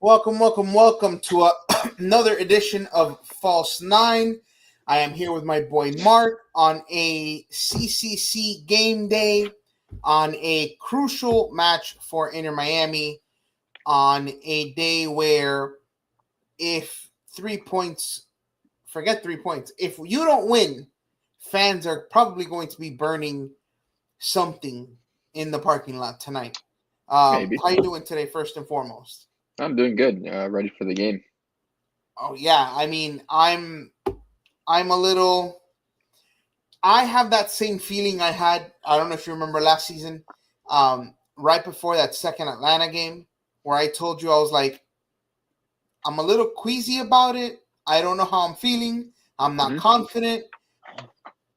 Welcome to another edition of False Nine. I am here with my boy Mark on a CCC game day, on a crucial match for Inter Miami, on a day where if 3 points, forget 3 points, if you don't win, fans are probably going to be burning something in the parking lot tonight. Maybe. How you doing today, first and foremost? I'm doing good. Ready for the game. Oh yeah, I mean, I'm a little. I have that same feeling I had. I don't know if you remember last season, right before that second Atlanta game, where I told you I was like, I'm a little queasy about it. I don't know how I'm feeling. I'm not confident,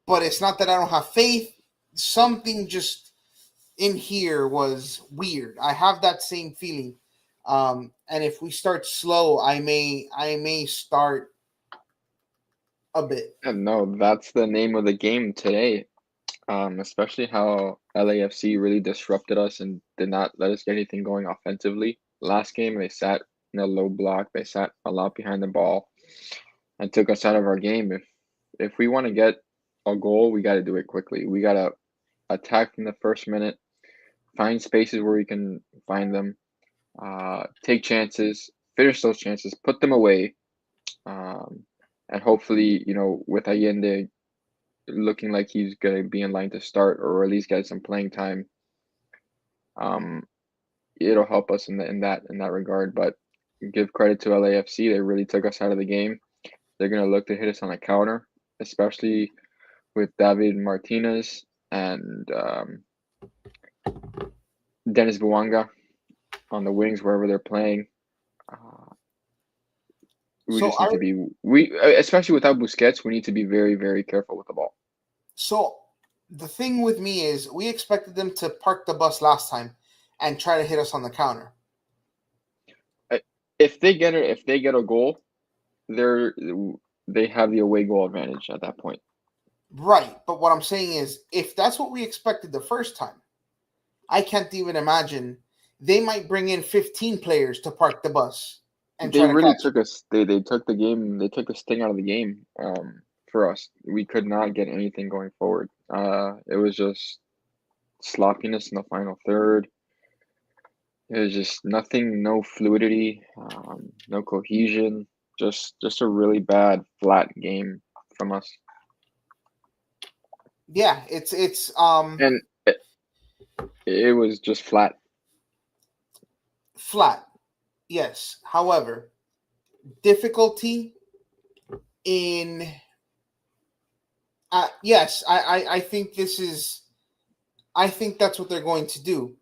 but it's not that I don't have faith. Something just in here was weird. I have that same feeling. And if we start slow, I may start a bit. And no, that's the name of the game today. Especially how LAFC really disrupted us and did not let us get anything going offensively. Last game, they sat in a low block. They sat a lot behind the ball and took us out of our game. If we want to get a goal, we got to do it quickly. We got to attack from the first minute, find spaces where we can find them, take chances, finish those chances, put them away, and hopefully, with Allende looking like he's going to be in line to start or at least get some playing time, it'll help us in that regard. But give credit to LAFC; they really took us out of the game. They're going to look to hit us on a counter, especially with David Martinez and Dennis Bouanga on the wings wherever they're playing. Especially without Busquets, we need to be very, very careful with the ball. So the thing with me is we expected them to park the bus last time and try to hit us on the counter. If they get a goal, they have the away goal advantage at that point. Right, but what I'm saying is if that's what we expected the first time, I can't even imagine they might bring in 15 players to park the bus. And they really took us. They took the game. They took the sting out of the game. For us, we could not get anything going forward. It was just sloppiness in the final third. It was just nothing, no fluidity, no cohesion. Just a really bad, flat game from us. Yeah, and it was just flat. Flat. Yes. However, difficulty in yes, I think I think that's what they're going to do.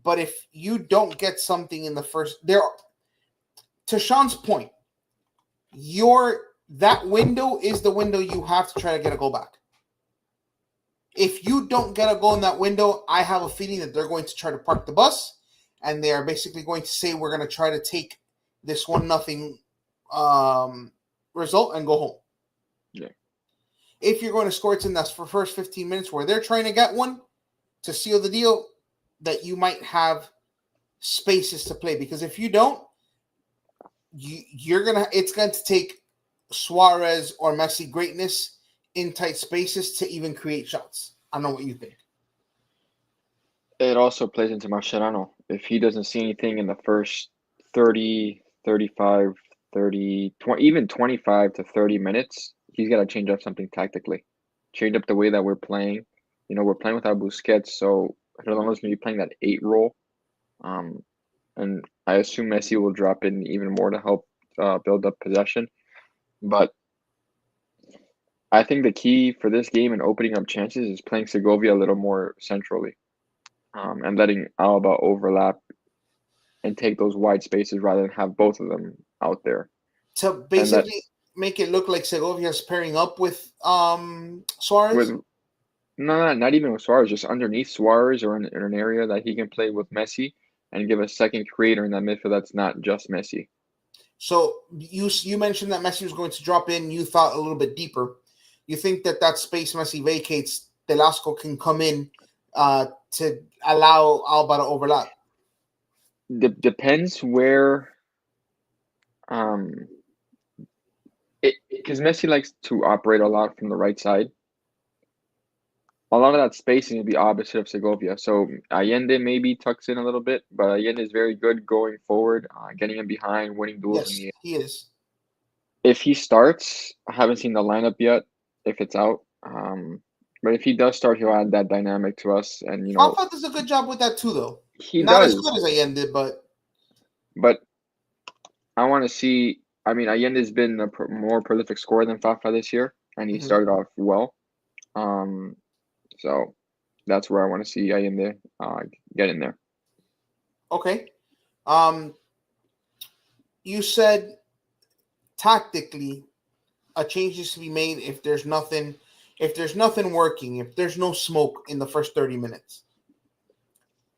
But if you don't get something in the first to Sean's point, that window is the window you have to try to get a goal back. If you don't get a goal in that window, I have a feeling that they're going to try to park the bus. And they are basically going to say, we're going to try to take this 1-0 result and go home. Yeah. If you're going to score, it's in that first 15 minutes where they're trying to get one to seal the deal, that you might have spaces to play. Because if you don't, it's going to take Suarez or Messi greatness in tight spaces to even create shots. I don't know what you think. It also plays into Mascherano. If he doesn't see anything in the first 30, 35, 30, 20, even 25 to 30 minutes, he's got to change up something tactically. Change up the way that we're playing. We're playing without Busquets, so Ronaldo's going to be playing that 8 role. And I assume Messi will drop in even more to help build up possession. But I think the key for this game and opening up chances is playing Segovia a little more centrally. And letting Alba overlap and take those wide spaces rather than have both of them out there. To basically make it look like Segovia's pairing up with Suarez? No, not even with Suarez, just underneath Suarez or in an area that he can play with Messi and give a second creator in that midfield that's not just Messi. So you mentioned that Messi was going to drop in. You thought a little bit deeper. You think that space Messi vacates, Velasco can come in to allow Alba to overlap? Depends where Because Messi likes to operate a lot from the right side. A lot of that spacing is the opposite of Segovia. So Allende maybe tucks in a little bit, but Allende is very good going forward, getting in behind, winning duels in the Yes, air. he is. If he starts, I haven't seen the lineup yet, if it's out. But if he does start, he'll add that dynamic to us. And, Fafa does a good job with that too, though. he Not as does. good as Allende, but But I want to see. I mean, Allende's been a more prolific scorer than Fafa this year, and he started off well. So that's where I want to see Allende get in there. okay. You said tactically a change is to be made if there's nothing working, if there's no smoke in the first 30 minutes.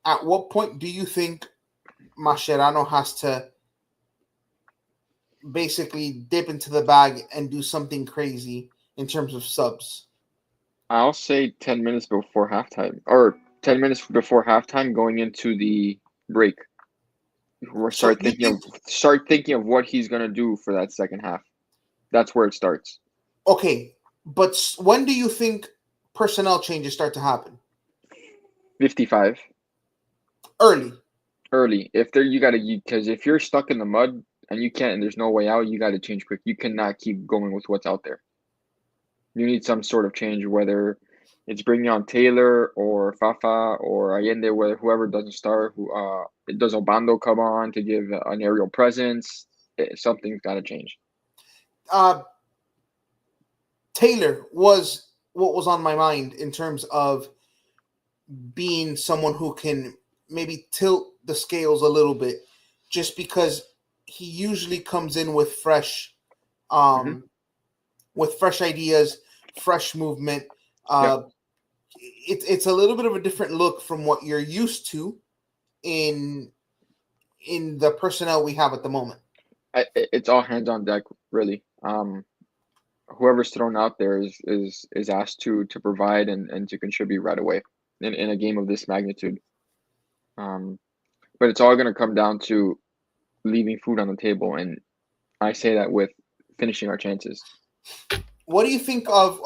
At what point do you think Mascherano has to basically dip into the bag and do something crazy in terms of subs? I'll say 10 minutes before halftime, or 10 minutes before halftime going into the break. We'll start thinking of what he's gonna do for that second half. That's where it starts. Okay, but when do you think personnel changes start to happen? 55. Early. If because if you're stuck in the mud and you can't, and there's no way out, you got to change quick. You cannot keep going with what's out there. You need some sort of change, whether it's bringing on Taylor or Fafa or Allende, whoever doesn't start. Does Obando come on to give an aerial presence? Something's got to change. Taylor was what was on my mind in terms of being someone who can maybe tilt the scales a little bit, just because he usually comes in with fresh ideas, fresh movement. It's a little bit of a different look from what you're used to in the personnel we have at the moment. It's all hands on deck, really. Whoever's thrown out there is asked to provide and to contribute right away in a game of this magnitude. But it's all going to come down to leaving food on the table, and I say that with finishing our chances. What do you think of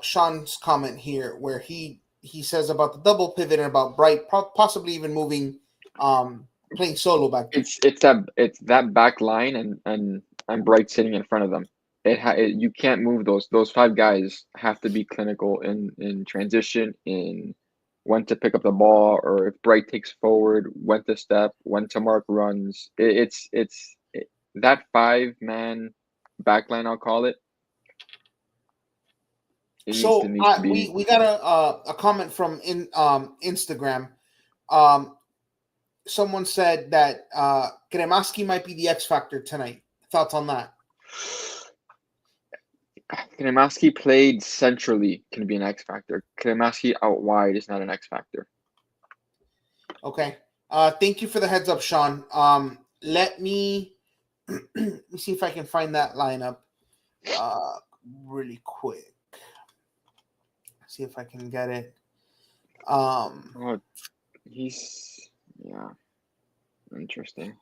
Sean's comment here, where he says about the double pivot and about Bright possibly even moving, playing solo back there? It's that back line and Bright sitting in front of them. You can't move those five guys have to be clinical in transition, in when to pick up the ball, or if Bright takes forward, when to step, when to mark runs. It's that 5-man backline, I'll call it. So we got a comment from Instagram. Someone said that Kremaski might be the X factor tonight. Thoughts on that? Kremaski played centrally, can be an X factor. Kremaski out wide is not an X factor. Okay. Thank you for the heads up, Sean. Let me see if I can find that lineup really quick. See if I can get it. Interesting.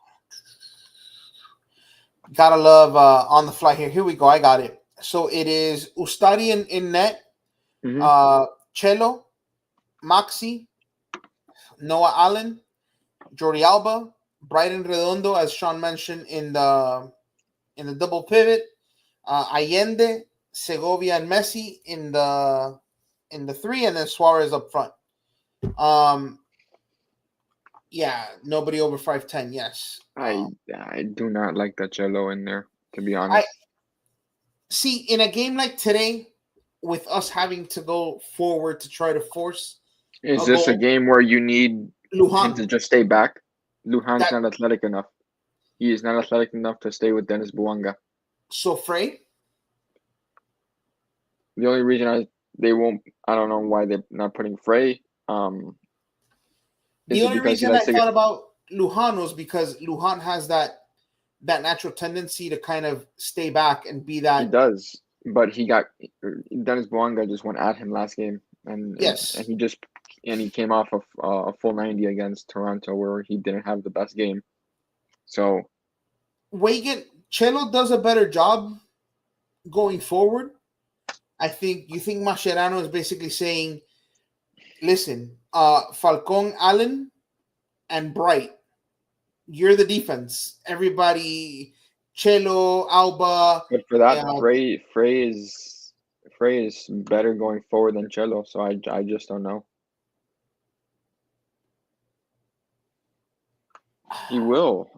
Gotta love on the fly here. Here we go. I got it. So it is Ustari in net, Cello, Maxi, Noah Allen, Jordi Alba, Brighton Redondo, as Sean mentioned in the double pivot, Allende, Segovia, and Messi in the 3, and then Suarez up front. Yeah, nobody over 5'10". Yes, I do not like that Cello in there, to be honest. See, in a game like today, with us having to go forward to try to force, is this a game where you need Lujan to just stay back? Lujan's not athletic enough. He is not athletic enough to stay with Dennis Buanga. So Frey? The only reason I don't know why they're not putting Frey. The only reason I thought about Lujan was because Lujan has that natural tendency to kind of stay back and be that. He does, but Dennis Buanga just went at him last game, and he came off of a full 90 against Toronto, where he didn't have the best game. So Weigand Chelo does a better job going forward. I think Mascherano is basically saying, listen, Falcon, Allen, and Bright, you're the defense. Everybody, Chelo, Alba. But for that, Frey is better going forward than Cello, so I just don't know. He will.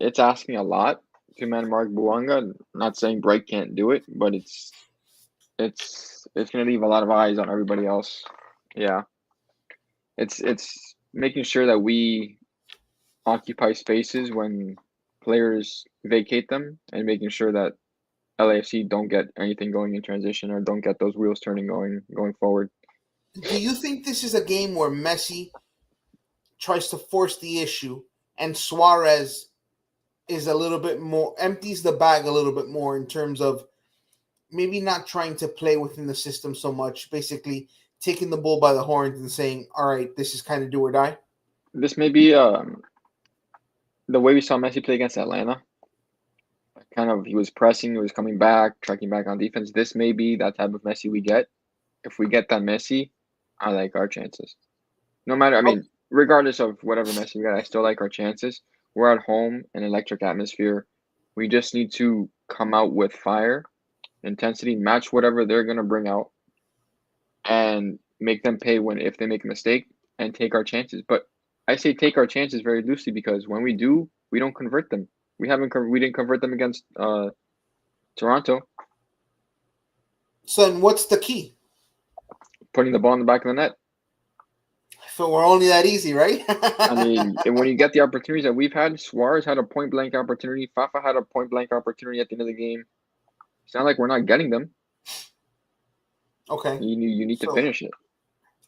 It's asking a lot to man Mark Buanga. Not saying Bright can't do it, but it's going to leave a lot of eyes on everybody else. Yeah, it's making sure that we occupy spaces when players vacate them, and making sure that LAFC don't get anything going in transition or don't get those wheels turning going forward. Do you think this is a game where Messi tries to force the issue and Suarez is a little bit more, empties the bag a little bit more in terms of maybe not trying to play within the system so much, basically taking the bull by the horns and saying, all right, this is kind of do or die? This may be the way we saw Messi play against Atlanta. Kind of, he was pressing, he was coming back, tracking back on defense. This may be that type of Messi we get. If we get that Messi, I like our chances. No matter, I mean, regardless of whatever Messi we got, I still like our chances. We're at home, an electric atmosphere. We just need to come out with fire, intensity, match whatever they're going to bring out, and make them pay if they make a mistake, and take our chances. But I say take our chances very loosely, because when we do, we don't convert them. We didn't convert them against Toronto. So then what's the key? Putting the ball in the back of the net. If it were only that easy, right? I mean, when you get the opportunities that we've had, Suarez had a point-blank opportunity. Fafa had a point-blank opportunity at the end of the game. It's not like we're not getting them. Okay. You need to finish it.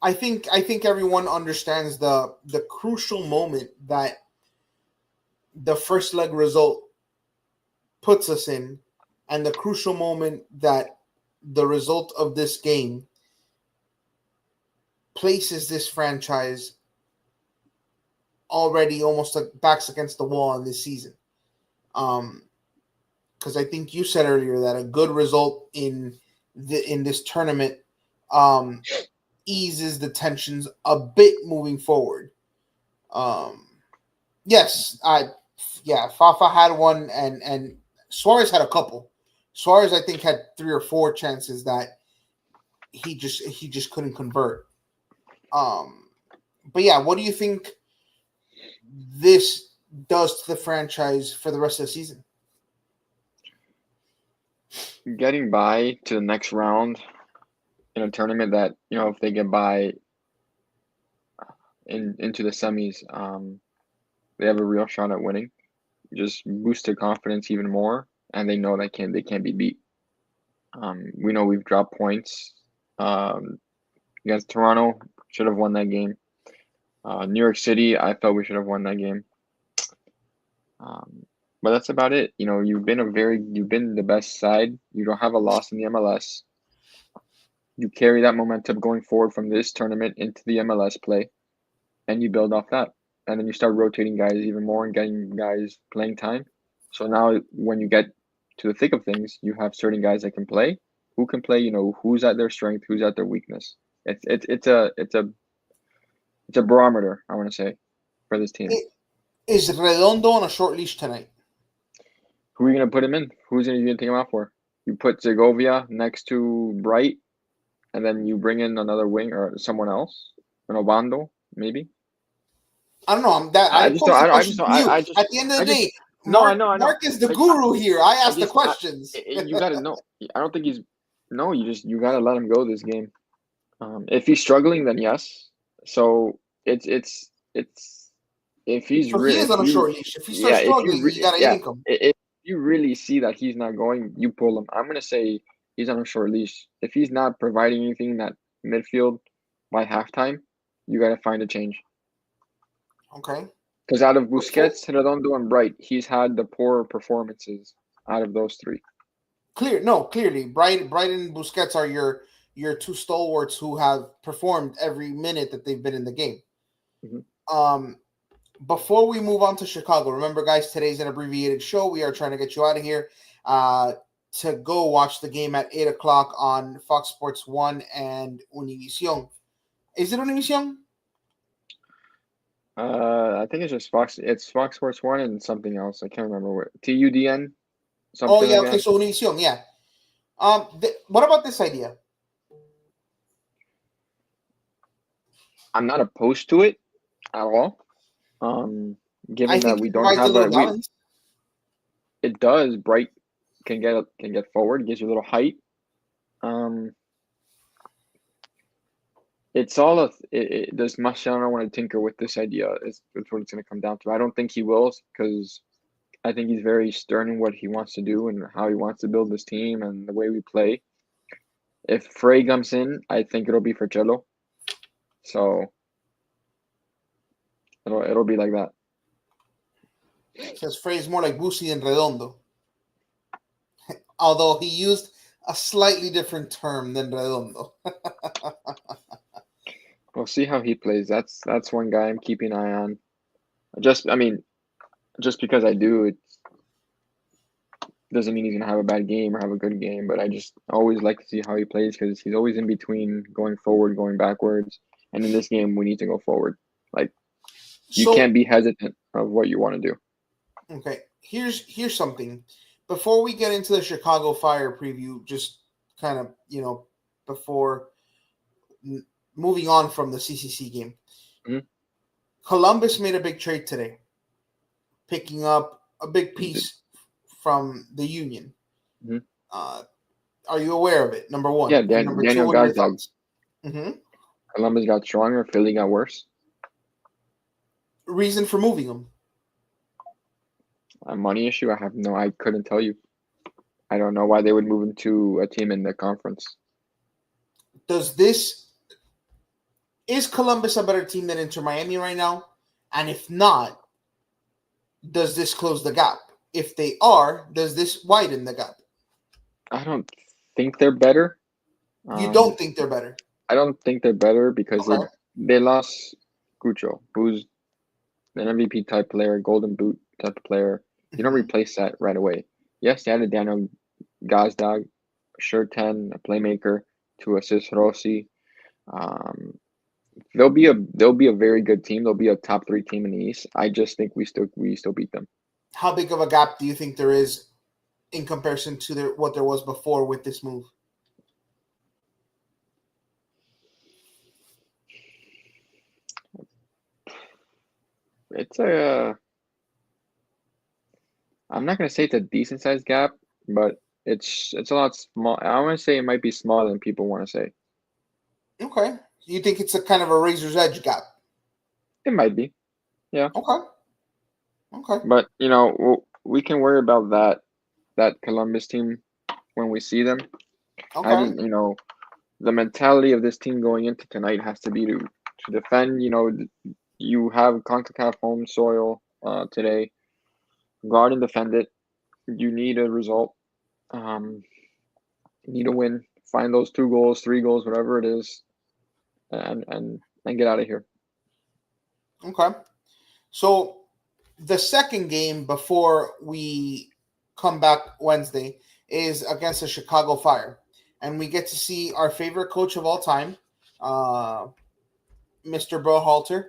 I think everyone understands the crucial moment that the first leg result puts us in, and the crucial moment that the result of this game places this franchise already almost like backs against the wall in this season. Because I think you said earlier that a good result in this tournament eases the tensions a bit moving forward. Yes, Fafa had one, and Suarez had a couple. Suarez, I think, had 3 or 4 chances that he just couldn't convert. But yeah, what do you think this does to the franchise for the rest of the season? Getting by to the next round in a tournament that, if they get by into the semis, they have a real shot at winning. Just boost their confidence even more, and they know they can't be beat. We know we've dropped points against Toronto. Should have won that game. New York City, I felt we should have won that game. But that's about it. You've been the best side. You don't have a loss in the MLS. You carry that momentum going forward from this tournament into the MLS play, and you build off that. And then you start rotating guys even more and getting guys playing time. So now when you get to the thick of things, you have certain guys that can play, who can play, who's at their strength, who's at their weakness. It's a barometer, I want to say, for this team. Is Redondo on a short leash tonight? Who are you going to put him in? Who's you going to take him out for? You put Segovia next to Bright, and then you bring in another wing or someone else, an Obando, maybe. I don't know. At the end of the day, Mark is the guru here. I ask the questions. You got to know. I don't think he's. No, you got to let him go this game. If he's struggling, then yes. So it's if he's so he is on a short leash. If he starts struggling, you got to yank him. If you really see that he's not going, you pull him. I'm gonna say he's on a short leash. If he's not providing anything in that midfield by halftime, you got to find a change. Okay. Because out of Busquets, Redondo, and Bright, he's had the poorer performances out of those 3. Clearly, Bright and Busquets are your 2 stalwarts who have performed every minute that they've been in the game. Mm-hmm. before we move on to Chicago, remember, guys, today's an abbreviated show. We are trying to get you out of here to go watch the game at 8 o'clock on Fox Sports 1 and Univision. Is it Univision? I think it's just Fox. It's Fox Sports 1 and something else. I can't remember what. TUDN? Oh, Something yeah, like okay, that. so Univision, yeah. What about this idea? I'm not opposed to it at all. I Given that think we it don't provides a have little balance. it does. Bright can get forward, gives you a little height. It's all does Mascherano want to tinker with this idea? Is what it's going to come down to. I don't think he will, because I think he's very stern in what he wants to do and how he wants to build this team and the way we play. If Frey comes in, I think it'll be for Cello. So it'll be like that. Says Frey is more like Busi than Redondo. Although he used a slightly different term than Redondo. We'll see how he plays. That's one guy I'm keeping an eye on. Just because I do, it doesn't mean he's gonna have a bad game or have a good game. But I just always like to see how he plays, because he's always in between, going forward, going backwards. And in this game, we need to go forward. Like, you can't be hesitant of what you want to do. Okay, here's something. Before we get into the Chicago Fire preview, just kind of, before moving on from the CCC game, Columbus made a big trade today, picking up a big piece from the Union. Are you aware of it? Number one. Yeah, And number Daniel two, what are your Gazdag. thoughts? Columbus got stronger, Philly got worse. Reason for moving him? A money issue? I couldn't tell you. I don't know why they would move him to a team in the conference. Is Columbus a better team than Inter Miami right now? And if not, does this close the gap? If they are, does this widen the gap? I don't think they're better. You don't think they're better? I don't think they're better because they lost Cucho, who's an MVP type player, Golden Boot type of player. You don't replace that right away. Yes, they added Daniel Gazdag, a sure 10, a playmaker, to assist Rossi. They'll be a very good team. They'll be a top 3 team in the East. I just think we still beat them. How big of a gap do you think there is in comparison to what there was before with this move? It's I'm not gonna say it's a decent sized gap, but it's a lot small. I want to say it might be smaller than people want to say. Okay. You think it's a kind of a razor's edge gap? It might be. Yeah. Okay. But we can worry about that Columbus team when we see them. Okay. The mentality of this team going into tonight has to be to defend. You have CONCACAF home soil today. Guard and defend it. You need a result. You need a win. Find those 2 goals, 3 goals, whatever it is, and get out of here. Okay. So the second game before we come back Wednesday is against the Chicago Fire. And we get to see our favorite coach of all time, Mr. Berhalter.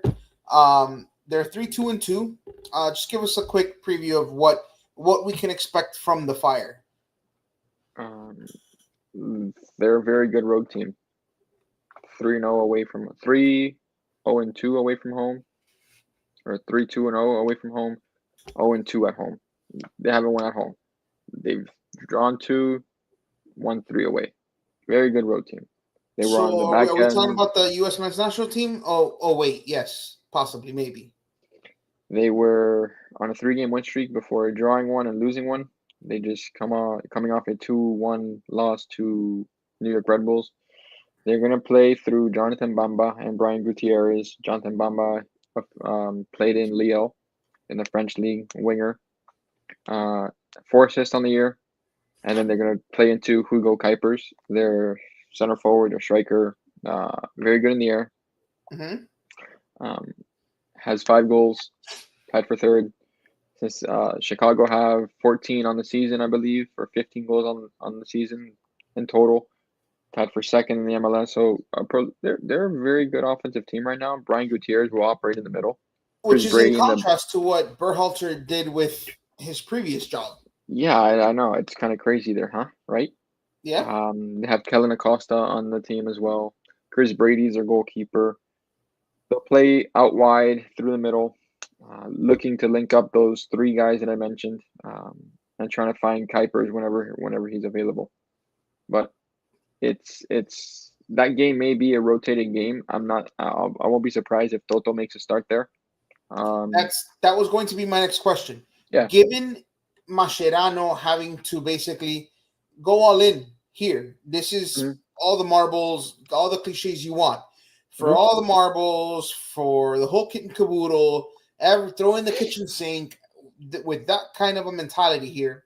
They're 3-2-2. Just give us a quick preview of what we can expect from the Fire. They're a very good road team. 3-0 away from 3-0-2 away from home, or 3-2-0 away from home, 0-2 at home. They haven't won at home. They've drawn 2, won 3 away. Very good road team. They were on the back end. Are we talking about the U.S. men's national team? Oh, wait, yes, possibly, maybe. They were on a 3-game win streak before drawing 1 and losing 1. They just coming off a 2-1 loss to New York Red Bulls. They're going to play through Jonathan Bamba and Brian Gutierrez. Jonathan Bamba played in Lille in the French league, winger. 4 assists on the year. And then they're going to play into Hugo Kuipers, their center forward or striker. Very good in the air. Has 5 goals. tied for third. Since Chicago have 14 on the season, I believe, or 15 goals on the season in total. Tied for second in the MLS. So they're a very good offensive team right now. Brian Gutierrez will operate in the middle. Which Chris is in Brady in the contrast to what Berhalter did with his previous job. yeah, I know it's kind of crazy there, huh? Right? Yeah. They have Kellen Acosta on the team as well. Chris Brady's their goalkeeper. They'll play out wide through the middle, looking to link up those three guys that I mentioned, and trying to find Kuipers whenever he's available. But it's that game may be a rotating game. I won't be surprised if Toto makes a start there. That was going to be my next question. Yeah. Given Mascherano having to basically go all in here, this is Mm-hmm. all the marbles, all the cliches you want. For Mm-hmm. all the marbles, for the whole kit and caboodle, throw in the kitchen sink. With that kind of a mentality here,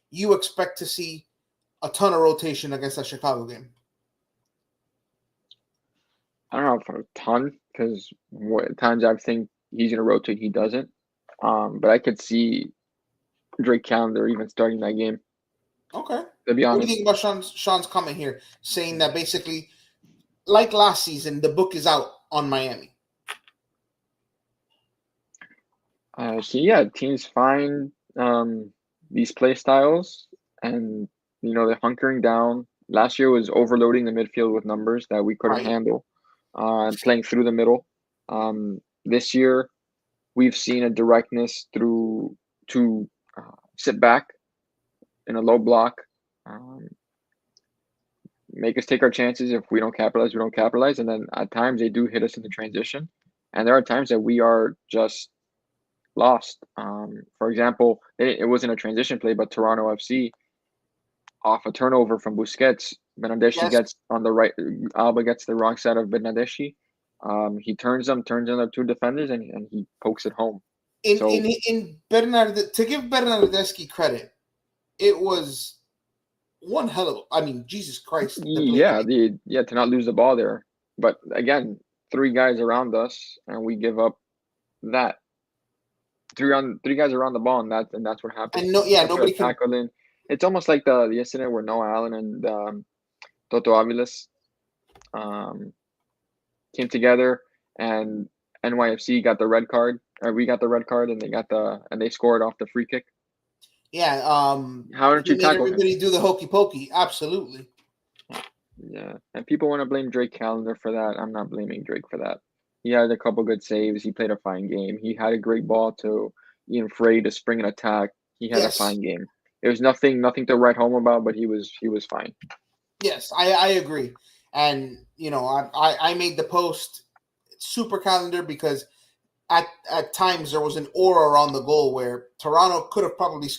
you expect to see a ton of rotation against that Chicago game. I don't know if a ton because what times I think he's gonna rotate, he doesn't. But I could see Drake Callender even starting that game. Okay. To be What do honest, you think about Sean's comment here, saying that basically, like last season, the book is out on Miami? so yeah, teams find these play styles, and they're hunkering down. Last year was overloading the midfield with numbers that we couldn't Right. handle, and playing through the middle. This year, we've seen a directness through to sit back in a low block, um, make us take our chances. If we don't capitalize, we don't capitalize, and then at times they do hit us in the transition, and there are times that we are just lost. For example, it wasn't a transition play, but Toronto FC off a turnover from Busquets, Bernadeschi Yes. gets on the right. Alba gets the wrong side of Bernadeschi. He turns them up two defenders, and he pokes it home. In Bernard, to give Bernardeschi credit, it was one hell of. I mean, Jesus Christ, the play. To not lose the ball there. But again, three guys around us, and we give up that. Three guys around the ball, and that's what happens. And Nobody nobody can. tackle in. It's almost like the incident where Noah Allen and Toto Aviles came together, and NYFC got the red card, or we got the red card, and they scored off the free kick. Yeah. How didn't you Made tackle him? everybody do the hokey pokey. Absolutely. Yeah, and people want to blame Drake Callender for that. I'm not blaming Drake for that. He had a couple good saves. He played a fine game. He had a great ball to Ian Frey to spring an attack. He had a fine game. There was nothing to write home about, but he was fine. Yes, I agree. And I made the post super calendar because at times there was an aura around the goal where Toronto could have probably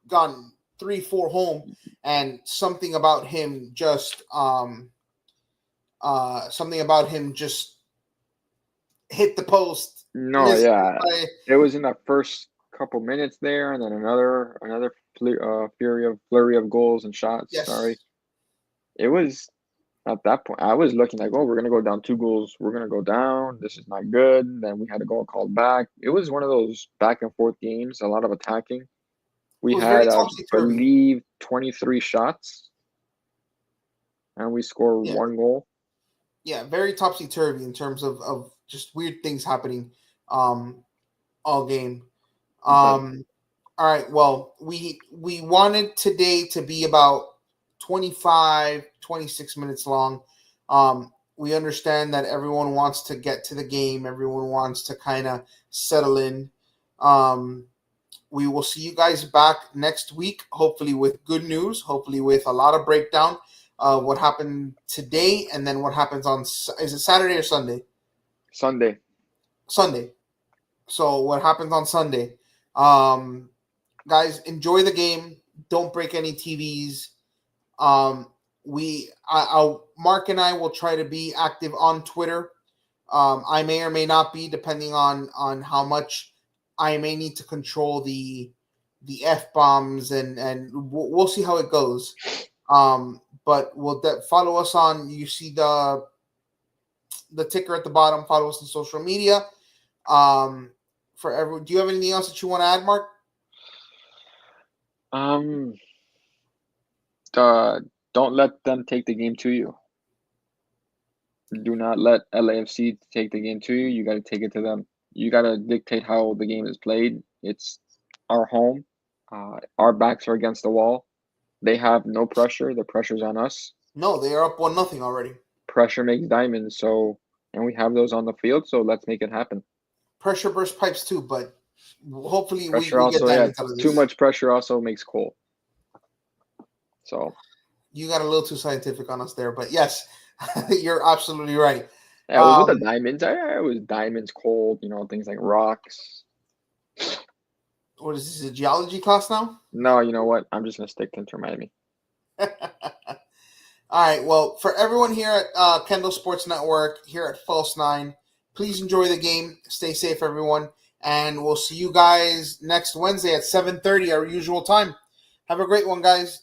gone 3-4 home, and something about him just hit the post. No, yeah, it was in that first couple minutes there, and then another flurry of goals and shots. Yes. Sorry, it was at that point. I was looking like, oh, we're gonna go down 2 goals. We're gonna go down. This is not good. Then we had a goal called back. It was one of those back and forth games. A lot of attacking. We had, I believe, 23 shots, and we scored 1 goal. Yeah, very topsy-turvy in terms of just weird things happening all game. All right, well, we wanted today to be about 25, 26 minutes long. We understand that everyone wants to get to the game. Everyone wants to kind of settle in. We will see you guys back next week, hopefully with good news, hopefully with a lot of breakdown. What happened today, and then what happens on, is it Saturday or Sunday? Sunday. So what happens on Sunday? Guys, enjoy the game. Don't break any TVs. Mark and I will try to be active on Twitter. I may or may not be, depending on how much I may need to control the F-bombs, and we'll see how it goes. But we'll follow us on. You see the ticker at the bottom. Follow us on social media. for everyone. Do you have anything else that you want to add, Mark? Don't let them take the game to you. Do not let LAFC take the game to you. You got to take it to them. You got to dictate how the game is played. It's our home. Our backs are against the wall. They have no pressure. The pressure's on us. No, they are up 1-0 already. Pressure makes diamonds. And we have those on the field. So let's make it happen. Pressure bursts pipes too, but hopefully we get also, diamonds out of this. Too much pressure also makes coal. So you got a little too scientific on us there, but yes, you're absolutely right. Yeah, it was with the diamonds. It was diamonds, cold, things like rocks. What is this, a geology class now? No, you know what? I'm just going to stick to Inter Miami. All right. Well, for everyone here at Kendall Sports Network, here at False 9, please enjoy the game. Stay safe, everyone. And we'll see you guys next Wednesday at 7:30, our usual time. Have a great one, guys.